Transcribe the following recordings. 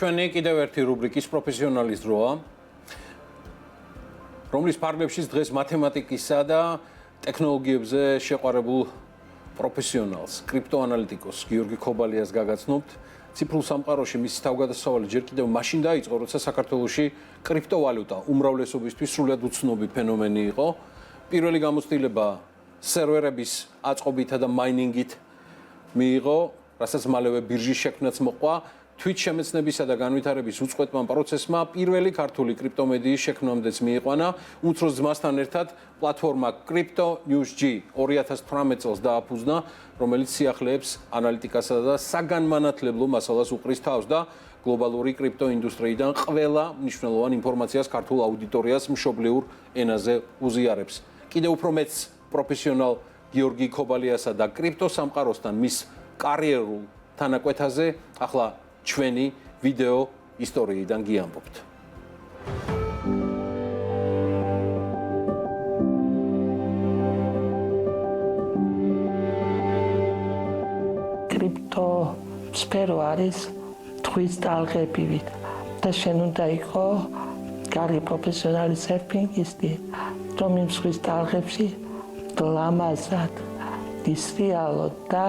ჩვენი კიდევ ერთი რუბრიკის პროფესიონალის დროა, რომლის ფარგლებშიც დღეს მათემატიკისა და ტექნოლოგიებზე შეყვარებულ პროფესიონალს, კრიპტოანალიტიკოს გიორგი ქობალიას გაგაცნობთ. ციფრულ სამყაროში მისი თავგადასავალი ჯერ კიდევ მაშინ დაიწყო, როცა საქართველოში კრიპტოვალუტა უმრავლესობისთვის სრულად უცნობი ფენომენი იყო. პირველი გამოცდილება სერვერების აწყობითა და მაინინგით მიიღო, რასაც მალევე ბირჟის შექმნაც მოყვა. თვით შემეცნებისა და განვითარების უწყვეტმა პროცესმა პირველი ქართული კრიპტომედიის შექმნამდეც მიიყვანა. უმცროს ძმასთან ერთად პლატფორმა Crypto News G 2018 წელს დააფუძნა, რომელიც სიახლეებს ანალიტიკასა და საგანმანათლებლო მასალას უყრის თავს და გლობალური კრიპტო ინდუსტრიიდან ყველა მნიშვნელოვან ინფორმაციას ქართულ აუდიტორიას მშობლიურ ენაზე უზიარებს. კიდევ უფრო მეც პროფესიონალ გიორგი ქობალიასა და კრიპტო სამყაროსთან მის კარიერულ თანაკვეთაზე ახლა ჩვენი ვიდეო ისტორიიდან გიამბობთ. კრიპტო სფერო არის თხვის ტალღებივით და შენ უნდა იყო კარგი პროფესიონალი სერფინგისტი, რომ იმ თხვის ტალღებში ლამაზად ისრიალოთ და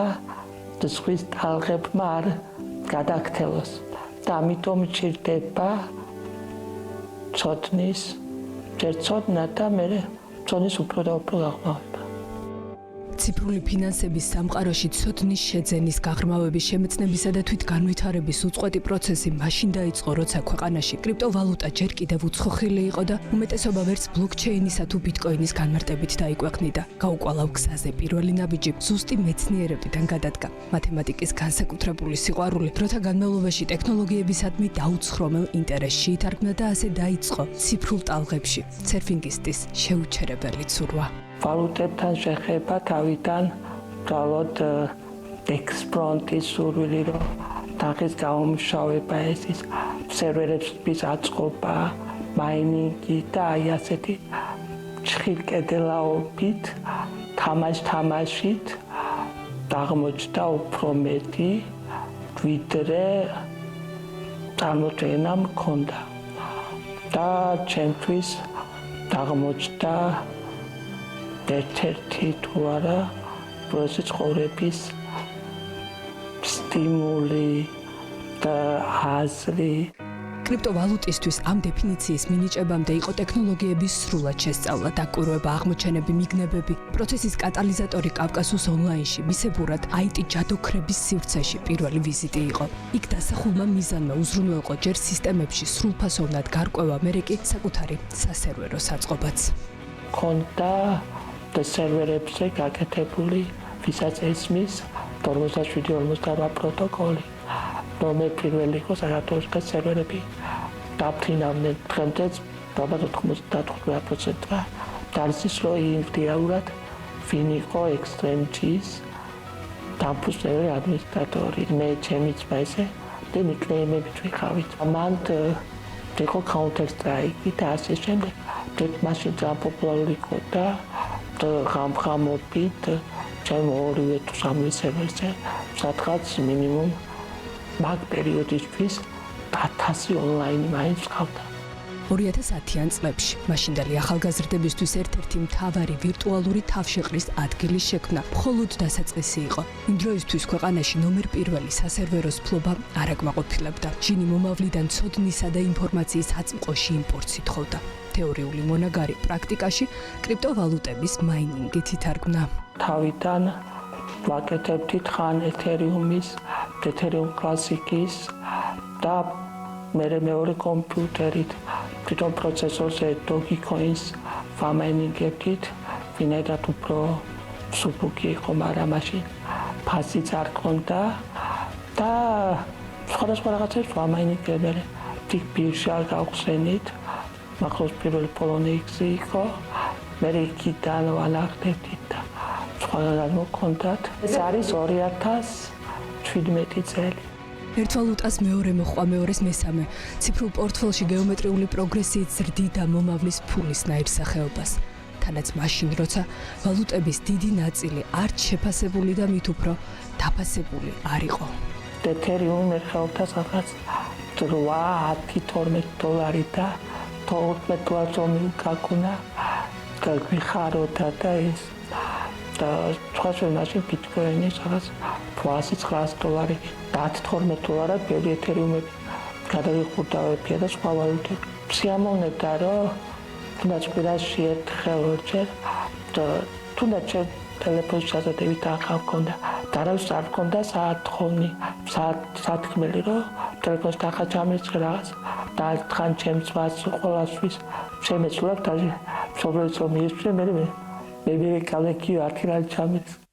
თხვის ტალღებმა არ გადაგთელოს და ამიტომ ჭირდება ცოდნის, ჯერ ცოდნა და მერე ცოდნის უფრო და უფრო გაღრმავება. ციფრული ფინანსების სამყაროში ცოდნის შეძენის, გაღრმავების, შემეცნებისა და თვით განვითარების უწყვეტი პროცესი მაშინ დაიწყო, როცა ქვეყანაში კრიპტოვალუტა ჯერ კიდევ უცხოხილი იყო და უმეტესობა ვერც ბლოკჩეინისა თუ ბიტკოინის განმარტებით დაიკვეყნიდა. გაუკვალავ გზაზე პირველი ნაბიჯი ზუსტი მეცნიერებიდან გადადგა. მათემატიკის განსაკუთრებული სიყვარული დროთა განმავლობაში ტექნოლოგიებისადმი დაუცხრომელ ინტერესში ითარგმნა და ასე დაიწყო ციფრულ ტალღებში სერფინგისტის შეუჩერებელი ცურვა. ვალუტებთან შეხება თავიდან გალოდ ექსპრონტის სურვილი, რომ ტალღის გამომშავება ეს ის სერვერების აწყობა, მაინინგი და აი ასეთი ჩხილკედელაობით, თამაშით აღმოჩნდა უფრო მეტი, ვიდრე წარმოჩენა მქონდა. და ჩემთვის აღმოჩნდა ერთ-ერთი თუ არა პროცესი ცხოვრების სტიმული და აზრი. კრიპტოვალუტისთვის ამ დეფინიციის მინიჭებამდე იყო ტექნოლოგიების სრულად შესწავლა, დაკვირვება, აღმოჩენები, მიგნებები, პროცესის კატალიზატორი კავკასიის ონლაინში, მისებურად IT ჯადოქრების სივრცეში პირველი ვიზიტი იყო. იქ დასახულმა მიზანმა უზრუნველყო ჯერ სისტემებში სრულფასოვნად გარკვევა, მერე კი საკუთარი სასერვერო საწყობაც. ქონდა სერვერებზე გაკეთებული ვისაც ესმის 47-48 პროტოკოლი, რომელიც პირველი იყო საქართველოს სერვერები დაფრინავდნენ. დღემდეც ალბათ 95%-მა დარწმუნდა, რომ ინდივიდუალურად ვინ იყო XMG-ის დამფუძნებელი ადმინისტრატორი. მე ჩემი ძმა ესე და ნიკნეიმებით ვიყავით. მან იყო Counter Strike და ასე შემდეგ. მაშინ ძალიან პოპულარული იყო და ღამობით ჩემ ორივე თუ სამივე სერვერზე სადღაც მინიმუმ მაგ პერიოდისთვის 1000 ონლაინი მაინც ყავდა. 2010-იან წლებში მაშინდელი ახალგაზრდებისთვის ერთ-ერთი მთავარი ვირტუალური თავშეყრის ადგილის შექმნა მხოლოდ დასაწყისი იყო. იმ დროისთვის ქვეყანაში ნომერ პირველი სასერვეროს ფლობა არ აკმაყოფილებდა. ჯინი მომავლიდან ცოდნისა და ინფორმაციის აწმყოში იმპორტს ითხოვდა. თეორიული მონაგარი პრაქტიკაში კრიპტოვალუტების მაინინგით ითარგმნა. თავიდან ვაკეთებდი თხან ეთერიუმის, ეთერიუმ კლასიკის და მეორე კომპიუტერით თვითონ პროცესორზე Dogecoin-ს ვამაინინგებდით, ვინაიდან უფრო სუფუქი იყო, მაგრამ მაშინ ფასიც არ ქონდა და სხვადასხვა რაღაცებს ვამაინინგებდი. თიქ ბირჟა გავხსენით, მახოს პირველი Poloniex-ი იყო, მე იქიდან ვანახდებდით და სხვადასხვა მოქონდათ. ეს არის 2017 წელი. ერთ ვალუტას მეორე მოყვა, მეორეს მესამე. ციფრულ პორტფელში გეომეტრიული პროგრესიით ზრდიდა მომავლის ფულის ნაირსახეობას. თანაც მაშინ, როცა ვალუტების დიდი ნაწილი არც შეფასებული და მით უფრო დაფასებული არ იყო. ეთერიუმი მერხეობდა სადღაც $12 და $12 გაგუნა და გვიხაროდა და ეს და თქვენ მაშინ ბიტკოინის რაღაც $800 და $12 ბევრი ეთერიუმები გადავიხურდავებია და სხვა ვალუტები. სიამოვნებდა რომ თუნდაც კვირაში ერთხელ ორჯერ და თუნდაც ტელეფონის ჩაზადებით ახალ მქონდა და არავის არ მქონდა საათქონი სათქმელი რომ ტელეფონს ახალ ჩამერცხე რაღაც და თან ჩემს მას ყოველთვის შემეცვლებ და მშობლებს რომ მიესწრე მე მეკალეკი არქირალი ჩამერცხე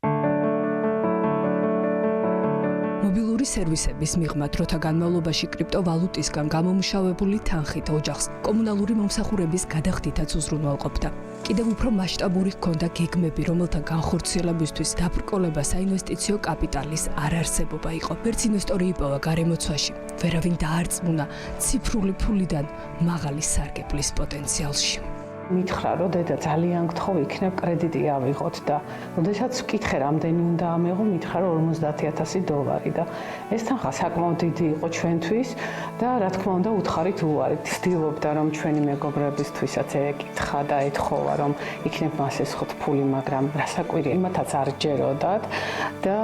მობილური სერვისების მიღმა დროთა განმავლობაში კრიპტოვალუტისგან გამომუშავებული თანხით ოჯახს კომუნალური მომსახურების გადახდითაც უზრუნველყოფდა. კიდევ უფრო მასშტაბური ჰქონდა გეგმები, რომელთა განხორციელებისთვის დაბრკოლება საინვესტიციო კაპიტალის არარსებობა იყო. ვერც ინვესტორი იპოვა გარემოცვაში, ვერავინ დაარწმუნა ციფრული ფულიდან მაღალი სარგებლის პოტენციალში. მითხრა რომ დედა ძალიან გთხოვ იქნებ კრედიტი ავიღოთ და როდესაც ვკითხე რამდენი უნდა ამეღო მითხრა რომ $50,000 და ეს თანხა საკმაოდ დიდი იყო ჩვენთვის და რა თქმა უნდა უთხარით უარით ვცდილობდა რომ ჩვენი მეგობრებისთვისაც ეკითხა და ეთხოვა რომ იქნებ მას ესხოთ ფული მაგრამ რასაკვირია იმათაც არ ჯეროდათ და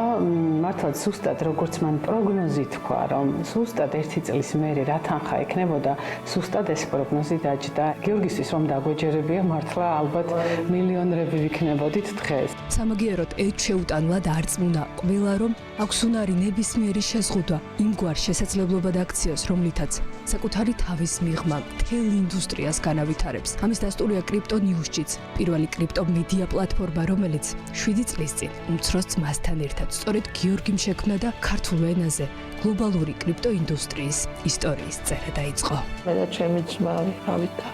მართლა ზუსტად როგორც მან პროგნოზი თქვა რომ ზუსტად 1 წლის მერე რა თანხა ექნებოდა ზუსტად ეს პროგნოზი დაჯდა გიორგისთვის რომ დაგვეჯერებია მართლა ალბათ მილიონრები ვიქნებოდით დღეს. სამაგიეროდ ეჭვ შეუტანლა და არწმუნა ყველა რომ აქვს უნარი ნებისმიერი შეზღუდვა იმგვარ შესაძლებლობად აქციას რომლითაც საკუთარი თავის მიღმა მთელ ინდუსტრიას განავითარებს. ამის დასტურია კრიპტო ნიუსჯიც, პირველი კრიპტო მედია პლატფორმა რომელიც 7 წლის წინ უმცროს ძმასთან ერთად სწორედ გიორგიმ შექმნა და ქართულ ენაზე გლობალური კრიპტო ინდუსტრიის ისტორიის წერა დაიწყო. მე და ჩემი ძმა ვიყავით და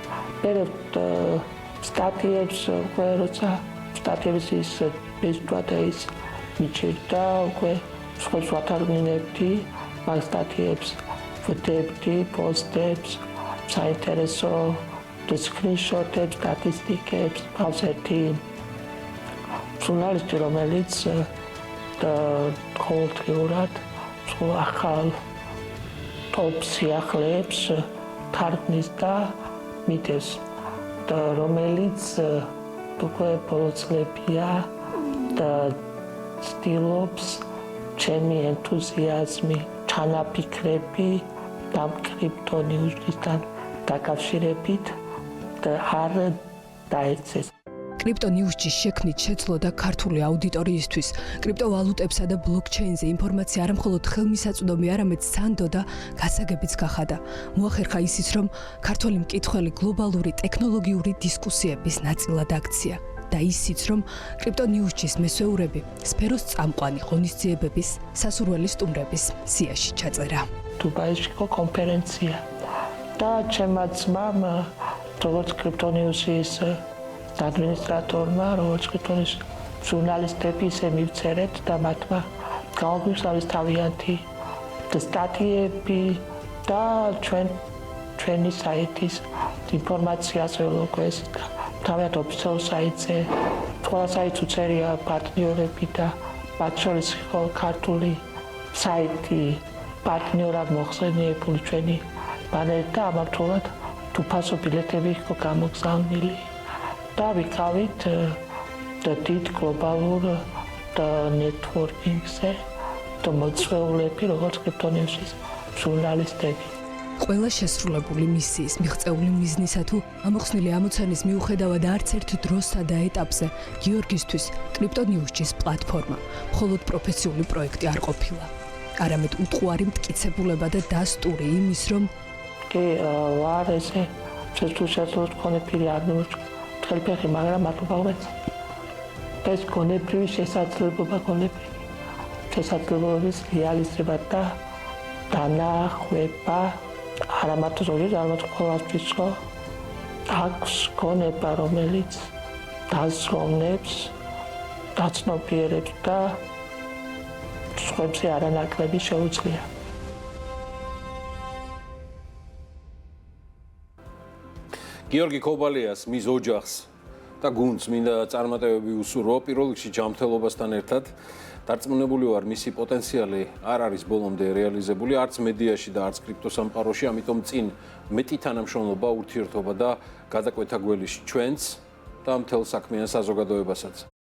მერე სტატიებს უკვე როცა სტატიების ის და ის მიჩერდა უკვე სხვა თარგმნებდი მაგ სტატიებს ვდებდი პოსტებს საინტერესო სკრინშოტებს სტატისტიკებს ყავს ერთი ჟურნალისტი რომელიც ყოველდღიურად ახალ ტოპ სიახლეებს თარგმნის და მიტევს და რომელიც უკვე ბოლო წლებია და ცდილობს ჩემი ენთუზიაზმი, ჩანაფიქრები და კრიპტო ნიუსჯისთან დაკავშირებით და არ დაეცეს. კრიპტო ნიუსჯის შექმნით შეძლო და ქართული აუდიტორიისთვის კრიპტოვალუტებსა და ბლოკჩეინზე ინფორმაცია არა მხოლოდ ხელმისაწვდომი, არამედ სანდო და გასაგებიც გახადა. მოახერხა ისიც, რომ ქართველი მკითხველი გლობალური ტექნოლოგიური დისკუსიების ნაწილად აქცია და ისიც, რომ კრიპტო ნიუსჯის მესვეურები სფეროს წამყვანი ღონისძიებების სასურველი სტუმრების სიაში ჩაწერა. დუბაიში იყო კონფერენცია და ჩემმა ძმამ როგორც კრიპტო ნიუსის ადმინისტრატორმა, როგორც კრიპტონის ჟურნალისტები ისე მივწერეთ და მათმა გაუგვიხსნეს თავიანთი სტატიები და ჩვენი საიტის ინფორმაციას ველოგვეს და თავიანთ ოფიციალურ საიტზე ყველა საიტს უწერია პარტნიორები და მათ შორის იყო ქართული საიტი პარტნიორად მოხსენიებული ჩვენი ბანერი და ამავდროულად თუფასო ბილეთები იყო გამოგზავნილი. და ვიყავით დიდ გლობალურ ნეტვორკინგზე და მოწვეულები როგორც კრიპტო ნიუსის ჟურნალისტები. ყველა შესრულებული მისიის მიღწეული მიზნისა თუ ამოხსნილი ამოცანის მიუხედავად არც ერთ დროსა და ეტაპზე გიორგისთვის კრიპტო ნიუსჯის პლატფორმა მხოლოდ პროფესიული პროექტი არ ყოფილა. არამედ უტყუარი მტკიცებულება და დასტური იმის რომ კი ვარ ესე შესაძლოა თქვენ პირი არ მოვიწყო თელფეხი მაგრამ მადლობა ვეც ეს გონებრივი შესაძლებლობა შესაძლებლობის რეალიზება და დანახვება არამარტო ზოგიერთ არამედ ყოველთვის ხო აქვს გონება რომელიც დაზროვნებს დაცნობიერებს და სხვებზე არანაკლები შეუძლია. გიორგი ქობალიას მის ოჯახს და გუნდს მინდა წარმატებები უსურვო პირველ რიგში ჯანმრთელობასთან ერთად დარწმუნებული ვარ, მისი პოტენციალი არ არის ბოლომდე რეალიზებული არც მედიაში და არც კრიპტოსამყაროში, ამიტომ წინ მეტი თანამშრომლობა, ურთიერთობა და გადაკვეთა გველის ჩვენც და მთელ საქმიან საზოგადოებასაც.